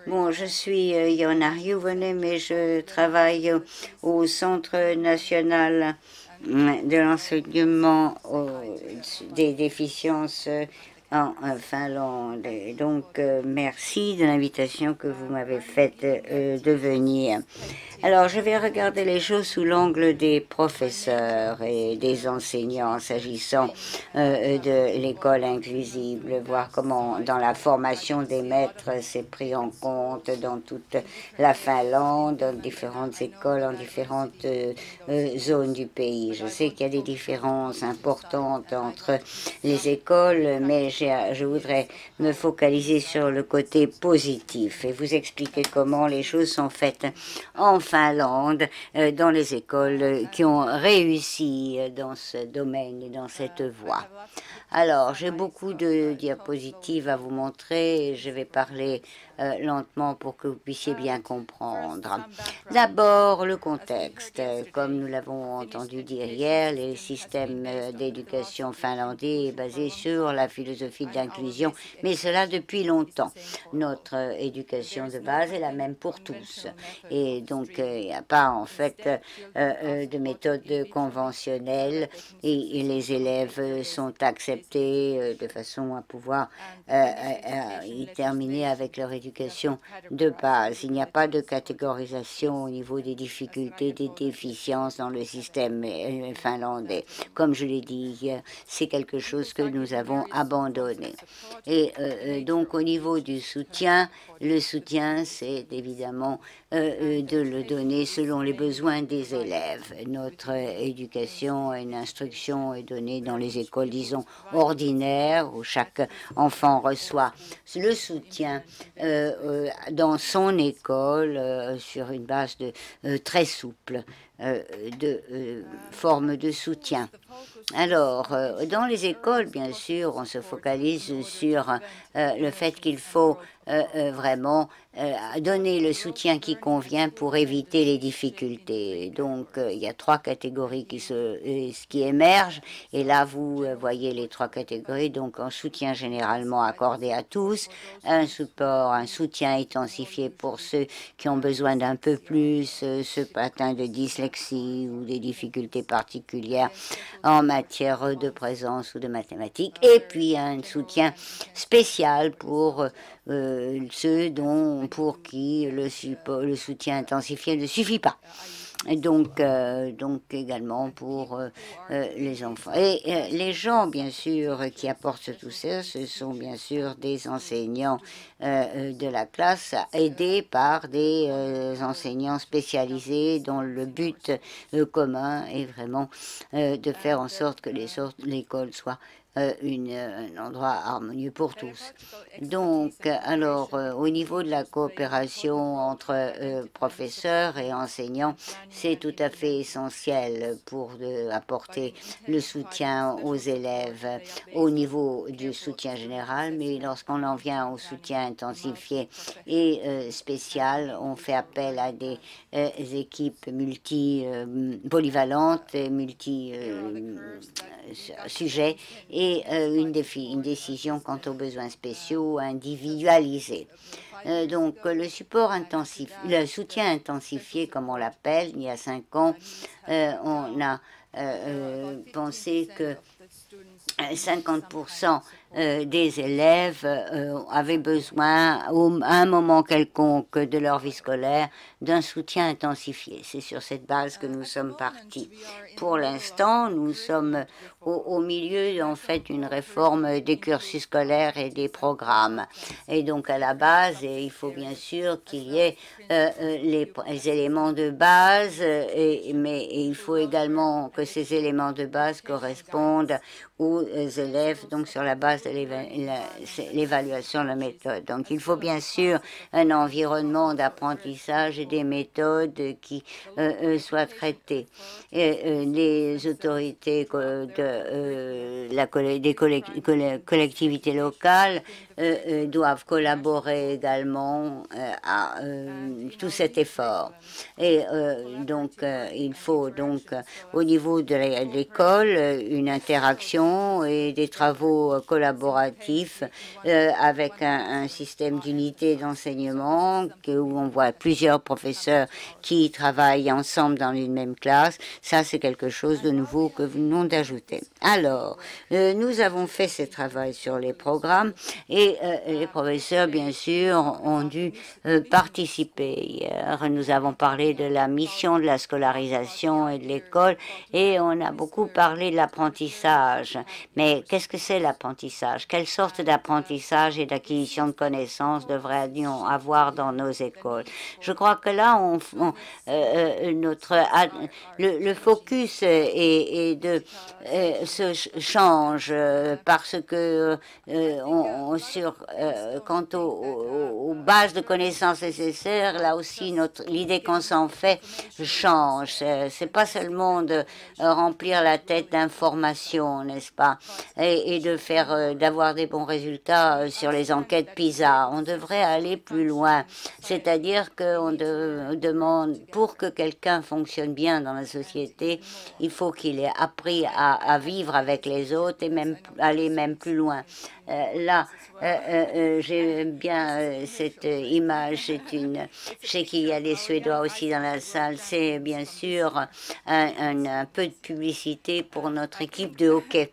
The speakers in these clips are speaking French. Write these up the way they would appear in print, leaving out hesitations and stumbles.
Bon, je suis Yona Juvonen, mais je travaille au Centre national de l'enseignement des déficiences en Finlande. Et donc, merci de l'invitation que vous m'avez faite de venir. Alors, je vais regarder les choses sous l'angle des professeurs et des enseignants s'agissant de l'école inclusive, voir comment dans la formation des maîtres c'est pris en compte dans toute la Finlande, dans différentes écoles, en différentes zones du pays. Je sais qu'il y a des différences importantes entre les écoles, mais je voudrais me focaliser sur le côté positif et vous expliquer comment les choses sont faites en Finlande, dans les écoles qui ont réussi dans ce domaine et dans cette voie. Alors, j'ai beaucoup de diapositives à vous montrer et je vais parler lentement pour que vous puissiez bien comprendre. D'abord, le contexte. Comme nous l'avons entendu dire hier, le système d'éducation finlandais est basé sur la philosophie de l'inclusion, mais cela depuis longtemps. Notre éducation de base est la même pour tous. Et donc, il n'y a pas en fait de méthode conventionnelle et les élèves sont acceptés de façon à pouvoir y terminer avec leur éducation de base. Il n'y a pas de catégorisation au niveau des difficultés, des déficiences dans le système finlandais. Comme je l'ai dit, c'est quelque chose que nous avons abandonné. Et donc au niveau du soutien, le soutien c'est évidemment de le donner selon les besoins des élèves. Notre éducation et l'instruction est donnée dans les écoles, disons, ordinaires, où chaque enfant reçoit le soutien dans son école sur une base très souple de forme de soutien. Alors, dans les écoles, bien sûr, on se focalise sur le fait qu'il faut vraiment donner le soutien qui convient pour éviter les difficultés. Donc, il y a trois catégories qui émergent. Et là, vous voyez les trois catégories. Donc, un soutien généralement accordé à tous, un soutien intensifié pour ceux qui ont besoin d'un peu plus, ceux atteints de dyslexie ou des difficultés particulières en matière de présence ou de mathématiques, et puis un soutien spécial pour ceux pour qui le soutien intensifié ne suffit pas. Et donc également pour les enfants. Et les gens, bien sûr, qui apportent tout ça, ce sont bien sûr des enseignants de la classe, aidés par des enseignants spécialisés dont le but commun est vraiment de faire en sorte que l'école soit un endroit harmonieux pour tous. Donc, alors, au niveau de la coopération entre professeurs et enseignants, c'est tout à fait essentiel pour apporter le soutien aux élèves au niveau du soutien général, mais lorsqu'on en vient au soutien intensifié et spécial, on fait appel à des équipes polyvalentes et multi-sujets et une décision quant aux besoins spéciaux individualisés. Donc le soutien intensifié, comme on l'appelle, il y a 5 ans, on a pensé que 50% des élèves avaient besoin, à un moment quelconque de leur vie scolaire, d'un soutien intensifié. C'est sur cette base que nous sommes partis. Pour l'instant, nous sommes au milieu, en fait, d'une réforme des cursus scolaires et des programmes. Et donc, à la base, il faut bien sûr qu'il y ait les éléments de base, mais il faut également que ces éléments de base correspondent aux élèves, donc sur la base de l'évaluation de la méthode. Donc il faut bien sûr un environnement d'apprentissage et des méthodes qui soient traitées. Et, les autorités des collectivités locales doivent collaborer également à tout cet effort. Et donc, il faut donc, au niveau de l'école, une interaction et des travaux collaboratifs avec un système d'unité d'enseignement où on voit plusieurs professeurs qui travaillent ensemble dans une même classe. Ça, c'est quelque chose de nouveau que nous venons d'ajouter. Alors, nous avons fait ce travail sur les programmes et les professeurs, bien sûr, ont dû participer. Hier, nous avons parlé de la mission de la scolarisation et de l'école et on a beaucoup parlé de l'apprentissage. Mais qu'est-ce que c'est l'apprentissage? Quelle sorte d'apprentissage et d'acquisition de connaissances devrait-on avoir dans nos écoles? Je crois que là, le focus se change parce que quant aux bases de connaissances nécessaires, là aussi l'idée qu'on s'en fait change. C'est pas seulement de remplir la tête d'informations, n'est-ce pas, et d'avoir des bons résultats sur les enquêtes PISA. On devrait aller plus loin, c'est-à-dire qu'on demande pour que quelqu'un fonctionne bien dans la société, il faut qu'il ait appris à vivre avec les autres et même aller même plus loin. J'aime bien cette image. Je sais qu'il y a des Suédois aussi dans la salle. C'est bien sûr un peu de publicité pour notre équipe de hockey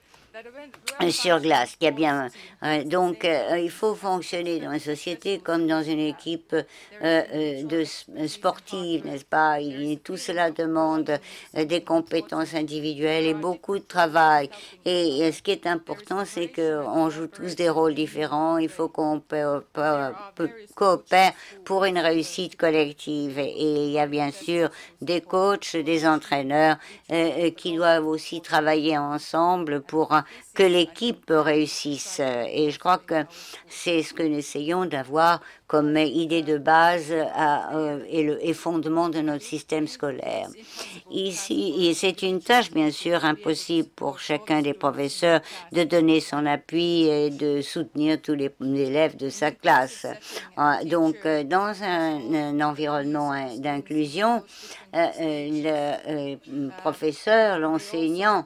sur glace. Il y a bien, il faut fonctionner dans une société comme dans une équipe sportive, n'est-ce pas? Tout cela demande des compétences individuelles et beaucoup de travail. Et ce qui est important, c'est qu'on joue tous des rôles différents. Il faut qu'on coopère pour une réussite collective. Et il y a bien sûr des coachs, des entraîneurs qui doivent aussi travailler ensemble pour que l'équipe réussisse. Et je crois que c'est ce que nous essayons d'avoir comme idée de base et fondement de notre système scolaire. Ici, c'est une tâche bien sûr impossible pour chacun des professeurs de donner son appui et de soutenir tous les élèves de sa classe. Donc, dans un environnement d'inclusion, le professeur, l'enseignant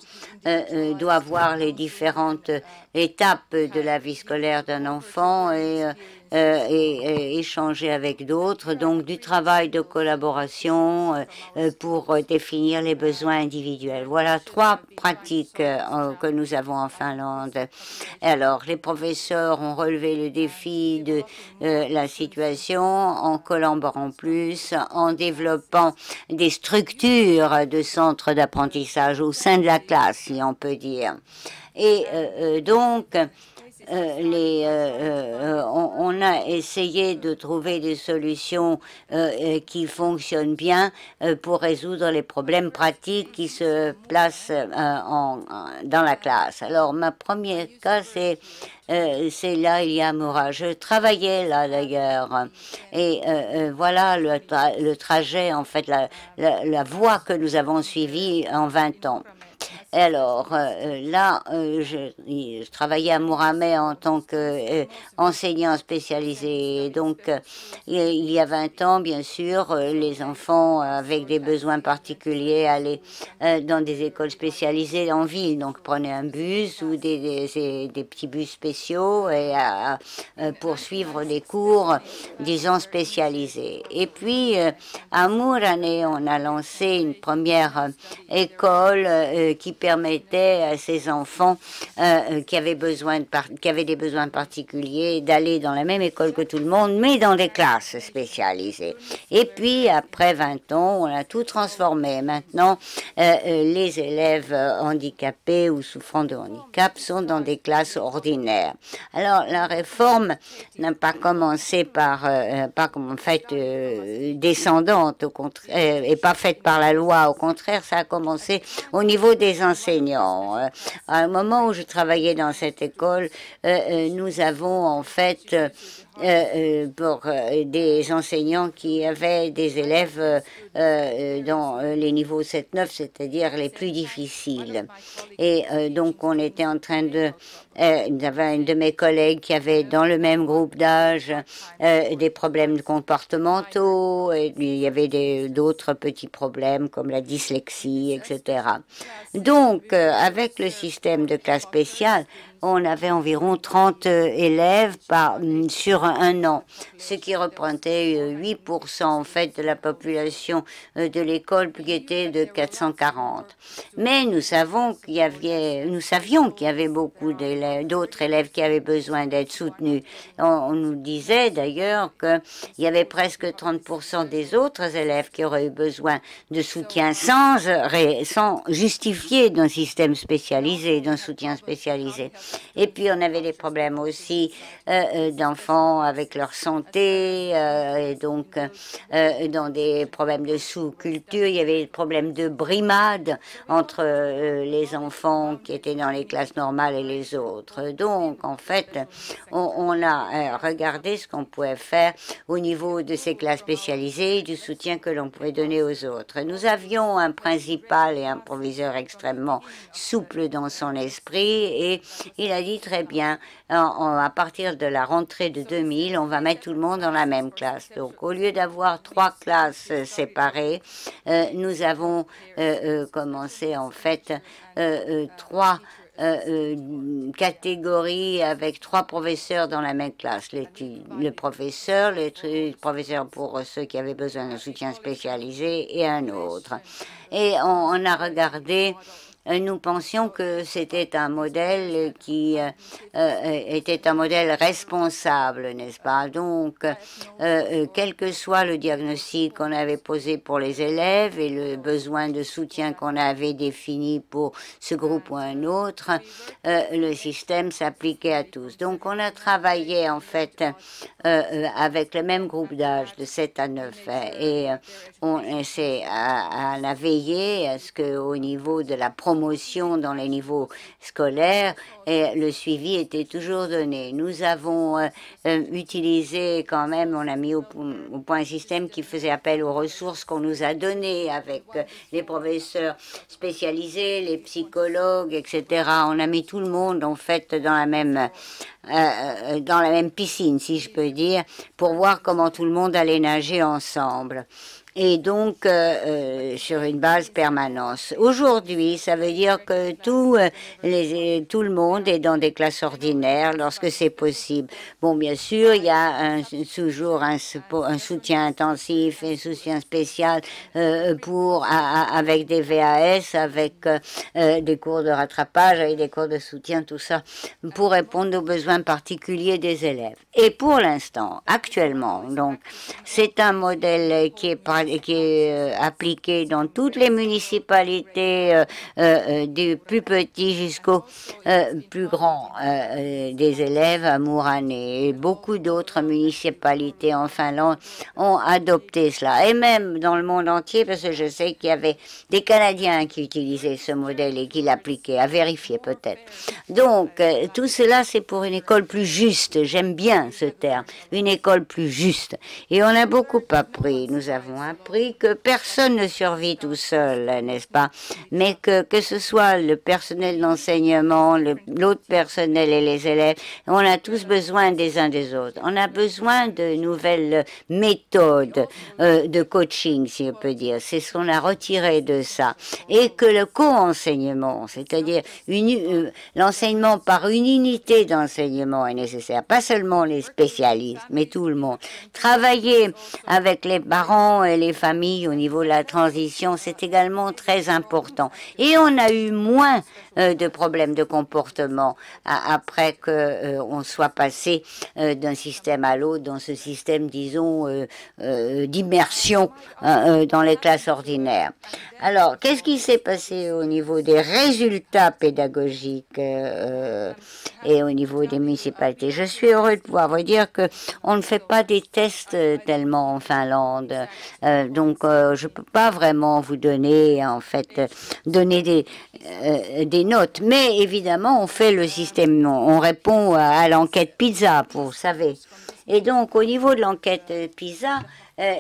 doit voir les différentes étapes de la vie scolaire d'un enfant et échanger avec d'autres, donc du travail de collaboration pour définir les besoins individuels. Voilà 3 pratiques que nous avons en Finlande. Alors, les professeurs ont relevé le défi de la situation en collaborant plus, en développant des structures de centres d'apprentissage au sein de la classe, si on peut dire. Et on a essayé de trouver des solutions qui fonctionnent bien pour résoudre les problèmes pratiques qui se placent dans la classe. Alors, ma première cas, c'est là, il y a Moura. Je travaillais là d'ailleurs. Et voilà le trajet, en fait, la voie que nous avons suivie en 20 ans. Alors je travaillais à Muurame en tant qu'enseignant spécialisé. Donc, il y a 20 ans, bien sûr, les enfants avec des besoins particuliers allaient dans des écoles spécialisées en ville. Donc, prenaient un bus ou des petits bus spéciaux et poursuivre des cours, disons, spécialisés. Et puis, à Muurane, on a lancé une première école qui permettait à ces enfants qui avaient des besoins particuliers d'aller dans la même école que tout le monde, mais dans des classes spécialisées. Et puis, après 20 ans, on a tout transformé. Maintenant, les élèves handicapés ou souffrant de handicap sont dans des classes ordinaires. Alors, la réforme n'a pas commencé descendante, au contraire, et pas faite par la loi. Au contraire, ça a commencé au niveau des enseignants. À un moment où je travaillais dans cette école, nous avons en fait pour des enseignants qui avaient des élèves dans les niveaux 7-9, c'est-à-dire les plus difficiles. Et donc on était en train J'avais un de mes collègues qui avait dans le même groupe d'âge des problèmes comportementaux, et il y avait d'autres petits problèmes comme la dyslexie, etc. Donc, avec le système de classe spéciale, on avait environ 30 élèves sur un an, ce qui représentait 8% en fait de la population de l'école qui était de 440. Mais nous savions qu'il y avait beaucoup d'autres élèves qui avaient besoin d'être soutenus. On nous disait d'ailleurs qu'il y avait presque 30% des autres élèves qui auraient eu besoin de soutien sans justifier d'un système spécialisé, d'un soutien spécialisé. Et puis on avait des problèmes aussi d'enfants avec leur santé, et donc dans des problèmes de sous-culture, il y avait des problèmes de brimade entre les enfants qui étaient dans les classes normales et les autres. Donc en fait, on a regardé ce qu'on pouvait faire au niveau de ces classes spécialisées, du soutien que l'on pouvait donner aux autres. Nous avions un principal et un proviseur extrêmement souple dans son esprit, et il a dit très bien, à partir de la rentrée de 2000, on va mettre tout le monde dans la même classe. Donc au lieu d'avoir 3 classes séparées, nous avons commencé en fait 3 catégories avec 3 professeurs dans la même classe. Le professeur pour ceux qui avaient besoin d'un soutien spécialisé et un autre. Et on a regardé. Nous pensions que c'était un modèle qui était un modèle responsable, n'est-ce pas? Donc, quel que soit le diagnostic qu'on avait posé pour les élèves et le besoin de soutien qu'on avait défini pour ce groupe ou un autre, le système s'appliquait à tous. Donc, on a travaillé en fait avec le même groupe d'âge de 7 à 9 et on essaie à la veiller à ce qu'au niveau de la promotion dans les niveaux scolaires, et le suivi était toujours donné. Nous avons utilisé quand même, on a mis au point un système qui faisait appel aux ressources qu'on nous a données avec les professeurs spécialisés, les psychologues, etc. On a mis tout le monde en fait dans la même piscine, si je peux dire, pour voir comment tout le monde allait nager ensemble. Et donc sur une base permanente. Aujourd'hui, ça veut dire que tout le monde est dans des classes ordinaires lorsque c'est possible. Bon, bien sûr, il y a toujours un soutien intensif et un soutien spécial avec des VAS, avec des cours de rattrapage, avec des cours de soutien, tout ça, pour répondre aux besoins particuliers des élèves. Et pour l'instant, actuellement, donc, c'est un modèle qui est appliqué dans toutes les municipalités, du plus petit jusqu'au plus grand des élèves à Mourane. Et beaucoup d'autres municipalités en Finlande ont adopté cela. Et même dans le monde entier, parce que je sais qu'il y avait des Canadiens qui utilisaient ce modèle et qui l'appliquaient, à vérifier peut-être. Donc, tout cela, c'est pour une école plus juste. J'aime bien ce terme, une école plus juste. Et on a beaucoup appris. Nous avons appris que personne ne survit tout seul, n'est-ce pas? Mais que ce soit le personnel d'enseignement, l'autre personnel et les élèves, on a tous besoin des uns des autres. On a besoin de nouvelles méthodes de coaching, si on peut dire. C'est ce qu'on a retiré de ça. Et que le co-enseignement, c'est-à-dire l'enseignement par une unité d'enseignement est nécessaire. Pas seulement les spécialistes, mais tout le monde. Travailler avec les parents et les familles au niveau de la transition, c'est également très important. Et on a eu moins de problèmes de comportement après qu'on soit passé d'un système à l'autre, dans ce système, disons, d'immersion dans les classes ordinaires. Alors, qu'est-ce qui s'est passé au niveau des résultats pédagogiques et au niveau des municipalités? Je suis heureux de pouvoir vous dire qu'on ne fait pas des tests tellement en Finlande. Donc, je peux pas vraiment vous donner, en fait, des notes. Mais évidemment, on fait le système, on répond à l'enquête PISA, vous savez. Et donc, au niveau de l'enquête PISA,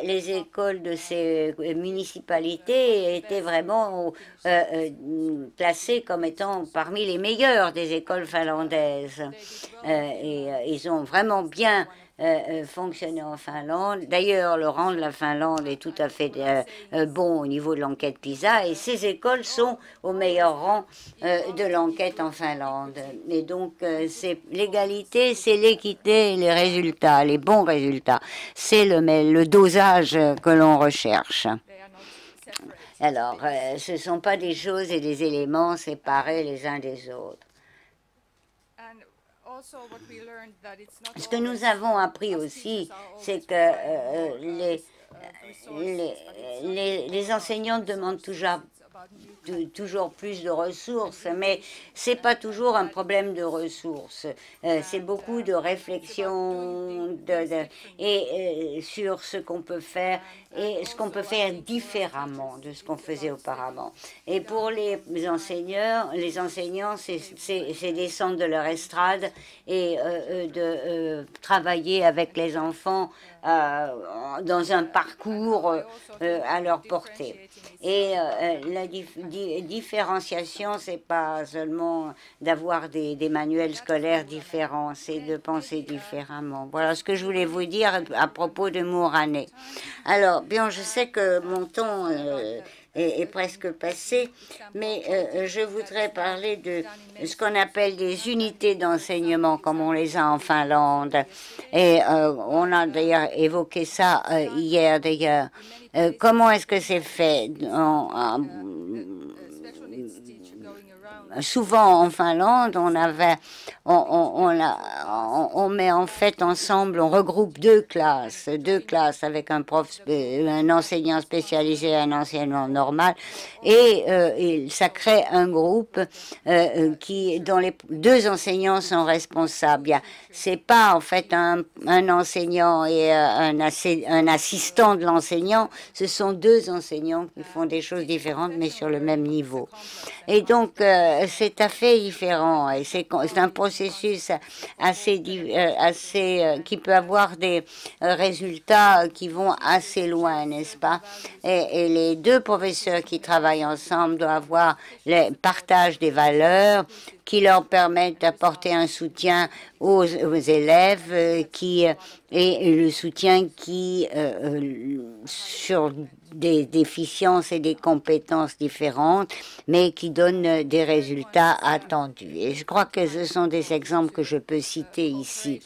les écoles de ces municipalités étaient vraiment placées comme étant parmi les meilleures des écoles finlandaises. Ils ont vraiment bien fonctionner en Finlande. D'ailleurs, le rang de la Finlande est tout à fait bon au niveau de l'enquête PISA et ces écoles sont au meilleur rang de l'enquête en Finlande. Et donc, c'est l'égalité, c'est l'équité et les résultats, les bons résultats. C'est le dosage que l'on recherche. Alors, ce ne sont pas des choses et des éléments séparés les uns des autres. Ce que nous avons appris aussi, c'est que les enseignants demandent toujours plus de ressources, mais c'est pas toujours un problème de ressources. C'est beaucoup de réflexion sur ce qu'on peut faire et ce qu'on peut faire différemment de ce qu'on faisait auparavant. Et pour les enseignants, c'est descendre de leur estrade et de travailler avec les enfants dans un parcours à leur portée. Et la différenciation, c'est pas seulement d'avoir des manuels scolaires différents, c'est de penser différemment. Voilà ce que je voulais vous dire à propos de Muurane. Alors, bien, je sais que mon temps est presque passé, mais je voudrais parler de ce qu'on appelle des unités d'enseignement, comme on les a en Finlande. Et on a d'ailleurs évoqué ça hier, d'ailleurs. Comment est-ce que c'est fait? Souvent en Finlande, on met en fait ensemble, on regroupe deux classes avec un enseignant spécialisé et un enseignant normal, et ça crée un groupe dont les deux enseignants sont responsables. C'est pas en fait un enseignant et un assistant de l'enseignant, ce sont deux enseignants qui font des choses différentes mais sur le même niveau. Et donc c'est tout à fait différent et c'est un processus qui peut avoir des résultats qui vont assez loin, n'est-ce pas? Et les deux professeurs qui travaillent ensemble doivent avoir le partage des valeurs qui leur permettent d'apporter un soutien aux élèves et le soutien sur des déficiences et des compétences différentes, mais qui donnent des résultats attendus. Et je crois que ce sont des exemples que je peux citer ici.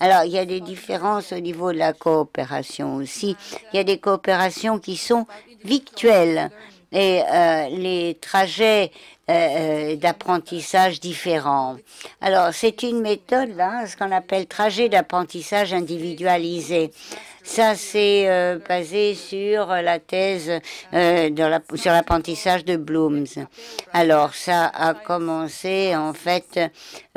Alors, il y a des différences au niveau de la coopération aussi. Il y a des coopérations qui sont virtuelles et les trajets d'apprentissage différents. Alors, c'est une méthode, là, ce qu'on appelle trajet d'apprentissage individualisé. Ça, c'est basé sur la thèse sur l'apprentissage de Blooms. Alors, ça a commencé, en fait,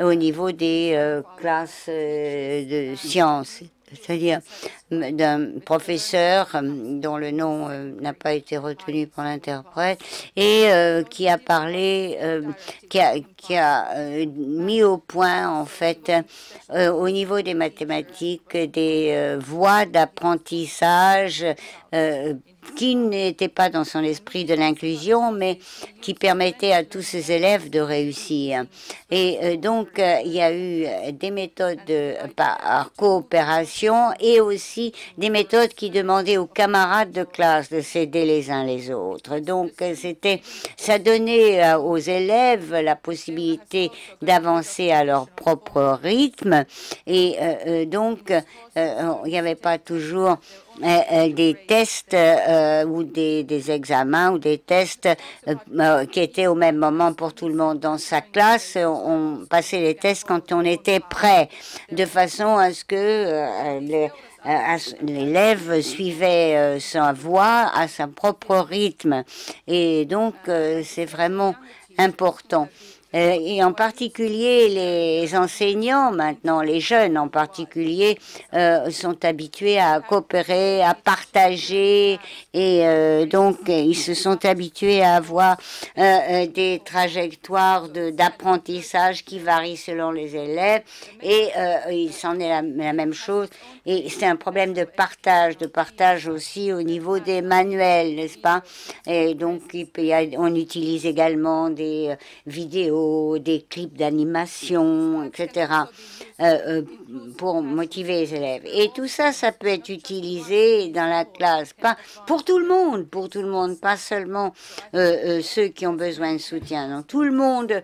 au niveau des classes de sciences, c'est-à-dire d'un professeur dont le nom n'a pas été retenu pour l'interprète et qui a parlé, qui a mis au point en fait au niveau des mathématiques des voies d'apprentissage qui n'étaient pas dans son esprit de l'inclusion, mais qui permettaient à tous ces élèves de réussir. Et donc, il y a eu des méthodes par coopération et aussi des méthodes qui demandaient aux camarades de classe de s'aider les uns les autres. Donc, ça donnait aux élèves la possibilité d'avancer à leur propre rythme. Et donc, il n'y avait pas toujours des tests ou des examens ou des tests qui étaient au même moment pour tout le monde. Dans sa classe, on passait les tests quand on était prêt, de façon à ce que l'élève suivait sa voie à son propre rythme. Et donc, c'est vraiment important. et en particulier les enseignants maintenant, les jeunes en particulier, sont habitués à coopérer, à partager et donc ils se sont habitués à avoir des trajectoires d'apprentissage qui varient selon les élèves et il s'en est la même chose et c'est un problème de partage aussi au niveau des manuels, n'est-ce pas? Et donc on utilise également des vidéos, des clips d'animation, etc. Pour motiver les élèves. Et tout ça, ça peut être utilisé dans la classe, pas pour tout le monde, pas seulement ceux qui ont besoin de soutien. Donc, tout le monde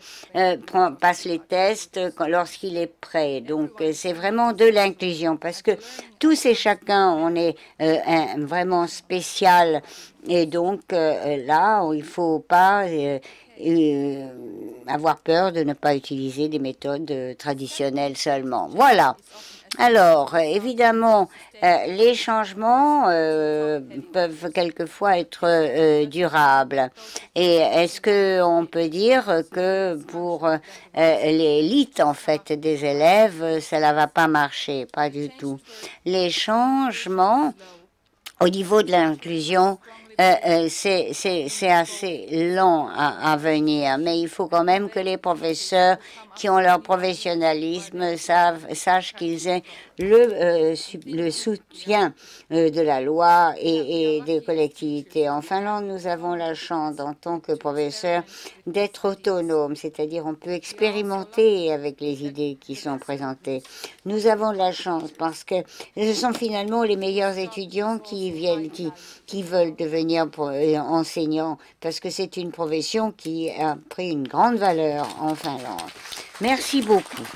passe les tests lorsqu'il est prêt. Donc, c'est vraiment de l'inclusion parce que tous et chacun, on est vraiment spécial. Et donc, là, il ne faut pas avoir peur de ne pas utiliser des méthodes traditionnelles seulement. Voilà. Alors, évidemment, les changements peuvent quelquefois être durables. Et est-ce qu'on peut dire que pour l'élite, en fait, des élèves, ça ne va pas marcher? Pas du tout. Les changements au niveau de l'inclusion, c'est assez lent à venir, mais il faut quand même que les professeurs qui ont leur professionnalisme sachent qu'ils aient le soutien de la loi et des collectivités. En Finlande, nous avons la chance, en tant que professeurs, d'être autonomes, c'est-à-dire on peut expérimenter avec les idées qui sont présentées. Nous avons de la chance parce que ce sont finalement les meilleurs étudiants qui viennent, qui veulent devenir enseignants, parce que c'est une profession qui a pris une grande valeur en Finlande. Merci beaucoup.